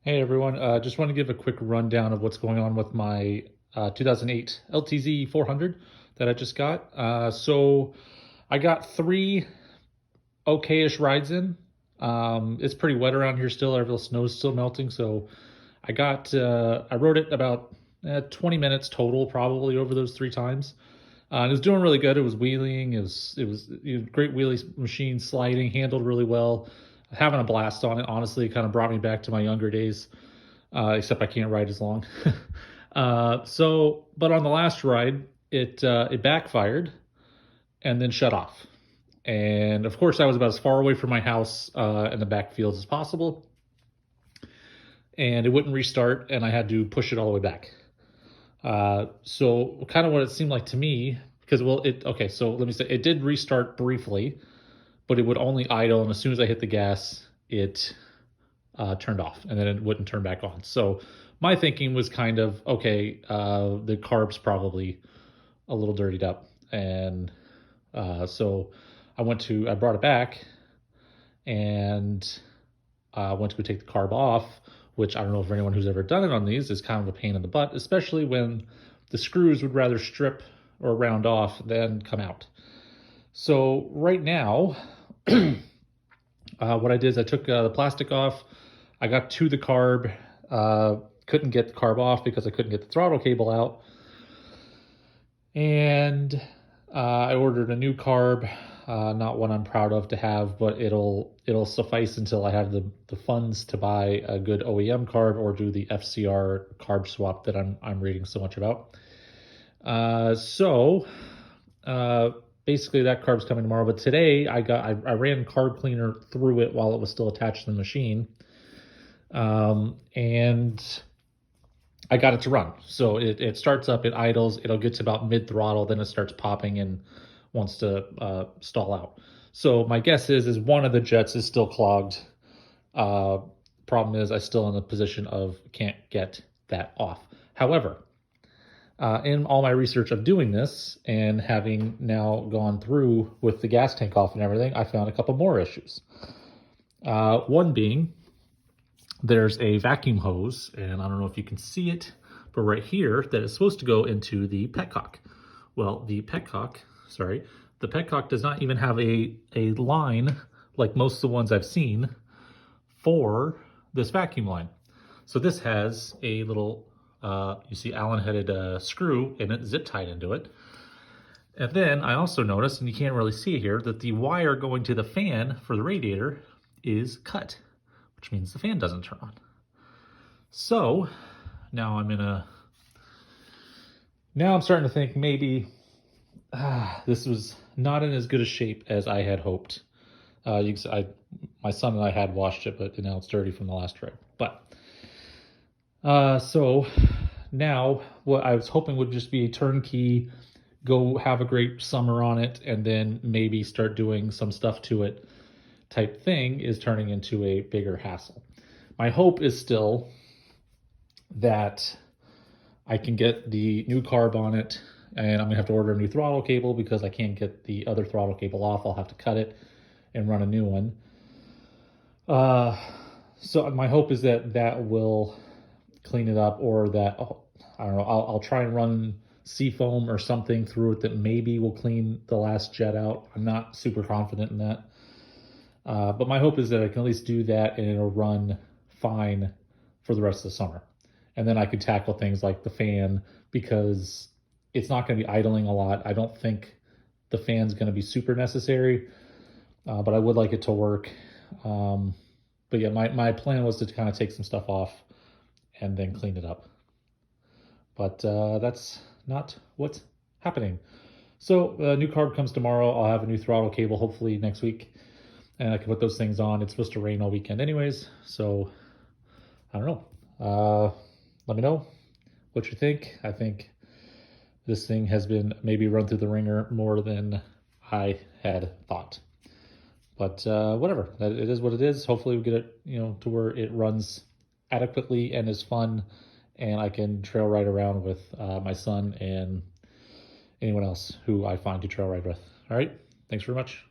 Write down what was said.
Hey everyone, just want to give a quick rundown of what's going on with my 2008 LTZ400 that I just got. So I got three okay-ish rides in. It's pretty wet around here still. Every snow's still melting, so I rode it about 20 minutes total probably over those three times. And it was doing really good. It was wheeling. It was great wheelie machine, sliding, handled really well. Having a blast on it. Honestly, it kind of brought me back to my younger days. Except I can't ride as long. But on the last ride, it backfired and then shut off. And of course, I was about as far away from my house in the backfields as possible, and it wouldn't restart, and I had to push it all the way back. So kind of what it seemed like to me, because okay, so let me say it did restart briefly, but it would only idle, and as soon as I hit the gas, it turned off, and then it wouldn't turn back on. So my thinking was kind of, okay, the carb's probably a little dirtied up, and so I brought it back, and went to go take the carb off, which I don't know if anyone who's ever done it on these is kind of a pain in the butt, especially when the screws would rather strip or round off than come out. So right now, what I did is I took the plastic off. I got to the carb, couldn't get the carb off because I couldn't get the throttle cable out. And I ordered a new carb, not one I'm proud of to have, but it'll suffice until I have the funds to buy a good OEM carb or do the FCR carb swap that I'm reading so much about. Basically that carb's coming tomorrow, but today I ran carb cleaner through it while it was still attached to the machine. And I got it to run. So it starts up, it idles, it'll get to about mid throttle, then it starts popping and wants to stall out. So my guess is one of the jets is still clogged. Problem is I still in the position of can't get that off. However, in all my research of doing this and having now gone through with the gas tank off and everything, I found a couple more issues. One being, there's a vacuum hose, and I don't know if you can see it, but right here, that is supposed to go into the petcock. Well, the petcock does not even have a line like most of the ones I've seen for this vacuum line. So this has a little, you see Allen-headed screw, and it's zip tied into it. And then I also noticed, and you can't really see it here, that the wire going to the fan for the radiator is cut, which means the fan doesn't turn on. So now I'm starting to think maybe this was not in as good a shape as I had hoped. My son and I had washed it, but now it's dirty from the last trip. But so now what I was hoping would just be a turnkey, go have a great summer on it, and then maybe start doing some stuff to it type thing is turning into a bigger hassle. My hope is still that I can get the new carb on it, and I'm gonna have to order a new throttle cable because I can't get the other throttle cable off. I'll have to cut it and run a new one. So my hope is that will clean it up, or that, I don't know, I'll try and run seafoam or something through it that maybe will clean the last jet out. I'm not super confident in that. But my hope is that I can at least do that and it'll run fine for the rest of the summer. And then I could tackle things like the fan, because it's not going to be idling a lot. I don't think the fan's going to be super necessary, but I would like it to work. But yeah, my plan was to kind of take some stuff off and then clean it up. But that's not what's happening. So new carb comes tomorrow. I'll have a new throttle cable hopefully next week, and I can put those things on. It's supposed to rain all weekend anyways, so I don't know. Let me know what you think. I think this thing has been maybe run through the ringer more than I had thought. But whatever, it is what it is. Hopefully we get it, to where it runs adequately and is fun, and I can trail ride around with my son and anyone else who I find to trail ride with. All right, thanks very much.